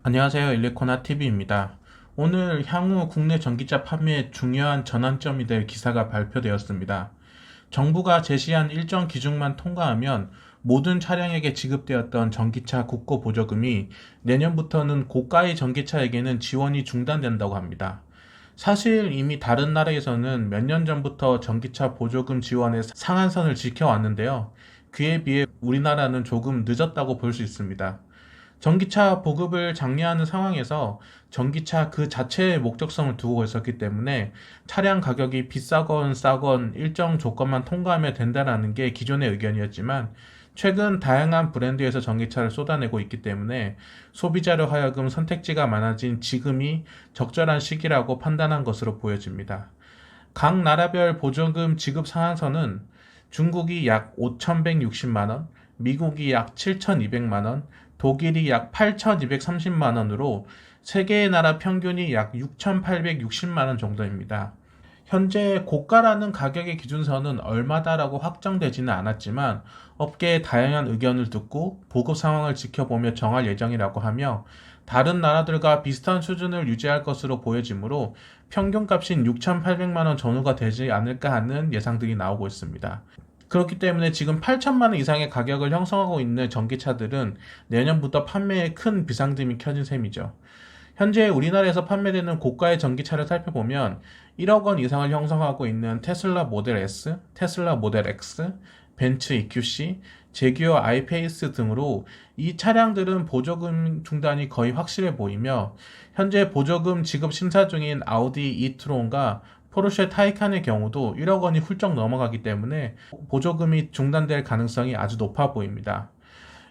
안녕하세요. 일리코나TV입니다. 오늘 향후 국내 전기차 판매의 중요한 전환점이 될 기사가 발표되었습니다. 정부가 제시한 일정 기준만 통과하면 모든 차량에게 지급되었던 전기차 국고 보조금이 내년부터는 고가의 전기차에게는 지원이 중단된다고 합니다. 사실 이미 다른 나라에서는 몇 년 전부터 전기차 보조금 지원의 상한선을 지켜왔는데요. 그에 비해 우리나라는 조금 늦었다고 볼 수 있습니다. 전기차 보급을 장려하는 상황에서 전기차 그 자체의 목적성을 두고 있었기 때문에 차량 가격이 비싸건 싸건 일정 조건만 통과하면 된다는 게 기존의 의견이었지만, 최근 다양한 브랜드에서 전기차를 쏟아내고 있기 때문에 소비자로 하여금 선택지가 많아진 지금이 적절한 시기라고 판단한 것으로 보여집니다. 각 나라별 보조금 지급 상한선은 중국이 약 5,160만원, 미국이 약 7,200만원, 독일이 약 8,230만원으로 세 개의 나라 평균이 약 6,860만원 정도입니다. 현재 고가라는 가격의 기준선은 얼마다라고 확정되지는 않았지만, 업계의 다양한 의견을 듣고 보급 상황을 지켜보며 정할 예정이라고 하며, 다른 나라들과 비슷한 수준을 유지할 것으로 보여지므로 평균값인 6,800만원 전후가 되지 않을까 하는 예상들이 나오고 있습니다. 그렇기 때문에 지금 8천만 원 이상의 가격을 형성하고 있는 전기차들은 내년부터 판매에 큰 비상등이 켜진 셈이죠. 현재 우리나라에서 판매되는 고가의 전기차를 살펴보면 1억 원 이상을 형성하고 있는 테슬라 모델 S, 테슬라 모델 X, 벤츠 EQC, 제규어 아이페이스 등으로 이 차량들은 보조금 중단이 거의 확실해 보이며, 현재 보조금 지급 심사 중인 아우디 이트론과 포르쉐 타이칸의 경우도 1억 원이 훌쩍 넘어가기 때문에 보조금이 중단될 가능성이 아주 높아 보입니다.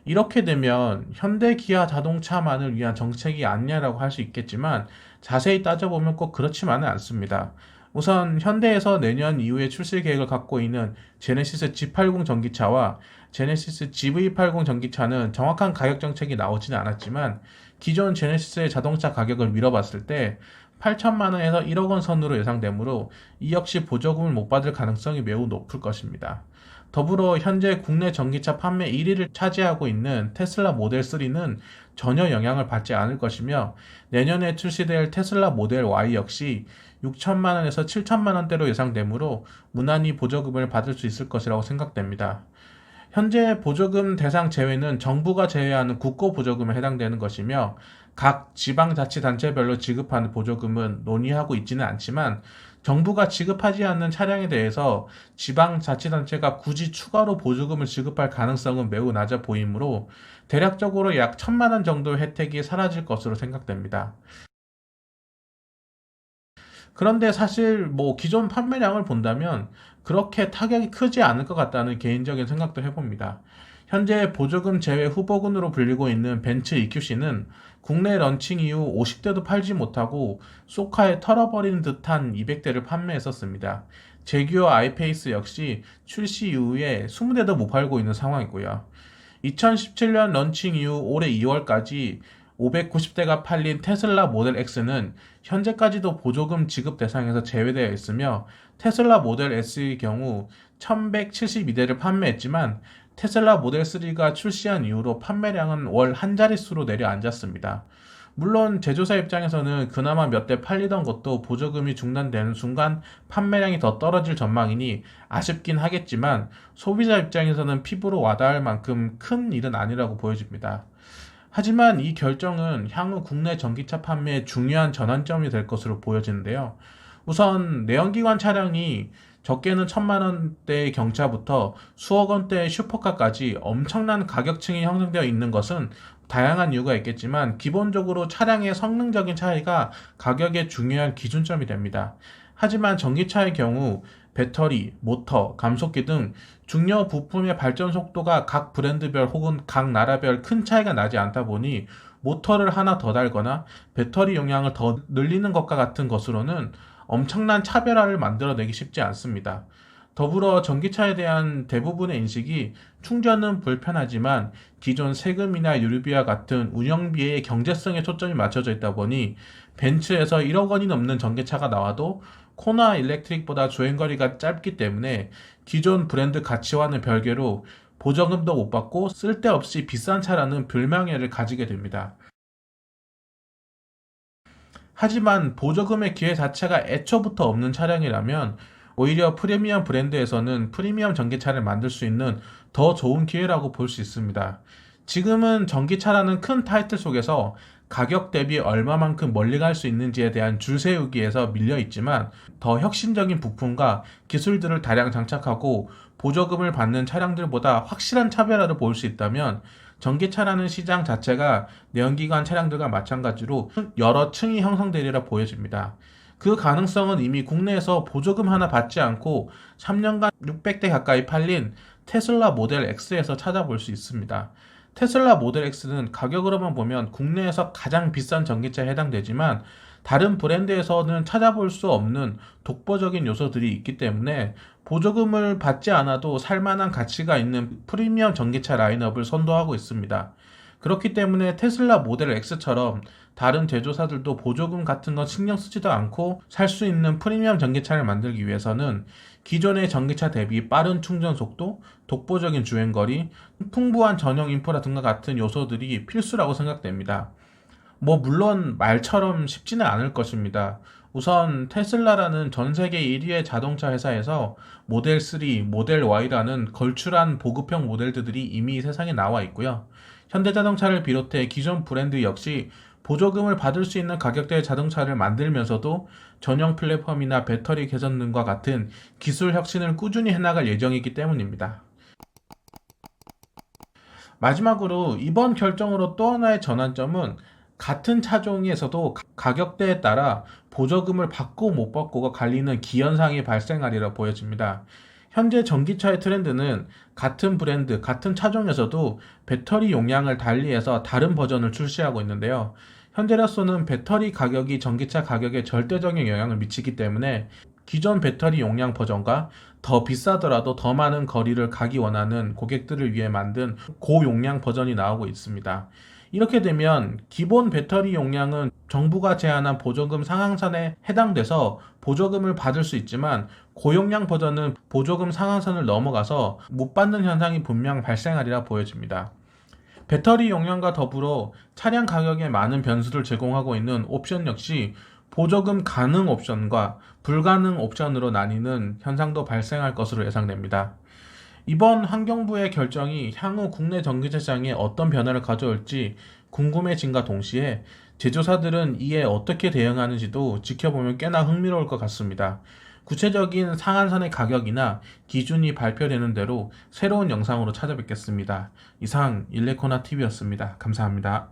이렇게 되면 현대 기아 자동차만을 위한 정책이 아니냐라고 할 수 있겠지만, 자세히 따져보면 꼭 그렇지만은 않습니다. 우선 현대에서 내년 이후에 출시 계획을 갖고 있는 제네시스 G80 전기차와 제네시스 GV80 전기차는 정확한 가격 정책이 나오지는 않았지만, 기존 제네시스의 자동차 가격을 미뤄봤을 때 8천만 원에서 1억 원 선으로 예상되므로 이 역시 보조금을 못 받을 가능성이 매우 높을 것입니다. 더불어 현재 국내 전기차 판매 1위를 차지하고 있는 테슬라 모델 3는 전혀 영향을 받지 않을 것이며, 내년에 출시될 테슬라 모델 Y 역시 6천만 원에서 7천만 원대로 예상되므로 무난히 보조금을 받을 수 있을 것이라고 생각됩니다. 현재 보조금 대상 제외는 정부가 제외하는 국고 보조금에 해당되는 것이며, 각 지방자치단체별로 지급하는 보조금은 논의하고 있지는 않지만, 정부가 지급하지 않는 차량에 대해서 지방자치단체가 굳이 추가로 보조금을 지급할 가능성은 매우 낮아 보이므로 대략적으로 약 1,000만 원 정도의 혜택이 사라질 것으로 생각됩니다. 그런데 사실 기존 판매량을 본다면 그렇게 타격이 크지 않을 것 같다는 개인적인 생각도 해봅니다. 현재 보조금 제외 후보군으로 불리고 있는 벤츠 EQC는 국내 런칭 이후 50대도 팔지 못하고 소카에 털어버리는 듯한 200대를 판매했었습니다. 제규어 아이페이스 역시 출시 이후에 20대도 못 팔고 있는 상황이고요. 2017년 런칭 이후 올해 2월까지 590대가 팔린 테슬라 모델 X는 현재까지도 보조금 지급 대상에서 제외되어 있으며, 테슬라 모델 S의 경우 1172대를 판매했지만 테슬라 모델 3가 출시한 이후로 판매량은 월 한 자릿수로 내려앉았습니다. 물론 제조사 입장에서는 그나마 몇 대 팔리던 것도 보조금이 중단되는 순간 판매량이 더 떨어질 전망이니 아쉽긴 하겠지만, 소비자 입장에서는 피부로 와닿을 만큼 큰 일은 아니라고 보여집니다. 하지만 이 결정은 향후 국내 전기차 판매의 중요한 전환점이 될 것으로 보여지는데요. 우선 내연기관 차량이 적게는 1,000만 원대의 경차부터 수억 원대의 슈퍼카까지 엄청난 가격층이 형성되어 있는 것은 다양한 이유가 있겠지만, 기본적으로 차량의 성능적인 차이가 가격의 중요한 기준점이 됩니다. 하지만 전기차의 경우 배터리, 모터, 감속기 등 중요 부품의 발전 속도가 각 브랜드별 혹은 각 나라별 큰 차이가 나지 않다 보니 모터를 하나 더 달거나 배터리 용량을 더 늘리는 것과 같은 것으로는 엄청난 차별화를 만들어내기 쉽지 않습니다. 더불어 전기차에 대한 대부분의 인식이 충전은 불편하지만 기존 세금이나 유류비와 같은 운영비의 경제성에 초점이 맞춰져 있다 보니 벤츠에서 1억 원이 넘는 전기차가 나와도 코나 일렉트릭보다 주행거리가 짧기 때문에 기존 브랜드 가치와는 별개로 보조금도 못 받고 쓸데없이 비싼 차라는 불명예를 가지게 됩니다. 하지만 보조금의 기회 자체가 애초부터 없는 차량이라면 오히려 프리미엄 브랜드에서는 프리미엄 전기차를 만들 수 있는 더 좋은 기회라고 볼 수 있습니다. 지금은 전기차라는 큰 타이틀 속에서 가격 대비 얼마만큼 멀리 갈 수 있는지에 대한 줄 세우기에서 밀려 있지만 더 혁신적인 부품과 기술들을 다량 장착하고 보조금을 받는 차량들보다 확실한 차별화를 볼 수 있다면 전기차라는 시장 자체가 내연기관 차량들과 마찬가지로 여러 층이 형성되리라 보여집니다. 그 가능성은 이미 국내에서 보조금 하나 받지 않고 3년간 600대 가까이 팔린 테슬라 모델 X에서 찾아볼 수 있습니다. 테슬라 모델 X는 가격으로만 보면 국내에서 가장 비싼 전기차에 해당되지만 다른 브랜드에서는 찾아볼 수 없는 독보적인 요소들이 있기 때문에 보조금을 받지 않아도 살만한 가치가 있는 프리미엄 전기차 라인업을 선도하고 있습니다. 그렇기 때문에 테슬라 모델 X처럼 다른 제조사들도 보조금 같은 건 신경 쓰지도 않고 살 수 있는 프리미엄 전기차를 만들기 위해서는 기존의 전기차 대비 빠른 충전 속도, 독보적인 주행거리, 풍부한 전용 인프라 등과 같은 요소들이 필수라고 생각됩니다. 물론 말처럼 쉽지는 않을 것입니다. 우선 테슬라라는 전 세계 1위의 자동차 회사에서 모델 3, 모델 Y라는 걸출한 보급형 모델들이 이미 세상에 나와 있고요. 현대자동차를 비롯해 기존 브랜드 역시 보조금을 받을 수 있는 가격대의 자동차를 만들면서도 전용 플랫폼이나 배터리 개선 등과 같은 기술 혁신을 꾸준히 해나갈 예정이기 때문입니다. 마지막으로 이번 결정으로 또 하나의 전환점은 같은 차종에서도 가격대에 따라 보조금을 받고 못 받고가 갈리는 기현상이 발생하리라 보여집니다. 현재 전기차의 트렌드는 같은 브랜드, 같은 차종에서도 배터리 용량을 달리해서 다른 버전을 출시하고 있는데요. 현재로서는 배터리 가격이 전기차 가격에 절대적인 영향을 미치기 때문에 기존 배터리 용량 버전과 더 비싸더라도 더 많은 거리를 가기 원하는 고객들을 위해 만든 고용량 버전이 나오고 있습니다. 이렇게 되면 기본 배터리 용량은 정부가 제한한 보조금 상한선에 해당돼서 보조금을 받을 수 있지만 고용량 버전은 보조금 상한선을 넘어가서 못 받는 현상이 분명 발생하리라 보여집니다. 배터리 용량과 더불어 차량 가격에 많은 변수를 제공하고 있는 옵션 역시 보조금 가능 옵션과 불가능 옵션으로 나뉘는 현상도 발생할 것으로 예상됩니다. 이번 환경부의 결정이 향후 국내 전기차 시장에 어떤 변화를 가져올지 궁금해진과 동시에 제조사들은 이에 어떻게 대응하는지도 지켜보면 꽤나 흥미로울 것 같습니다. 구체적인 상한선의 가격이나 기준이 발표되는 대로 새로운 영상으로 찾아뵙겠습니다. 이상 일레코나TV였습니다. 감사합니다.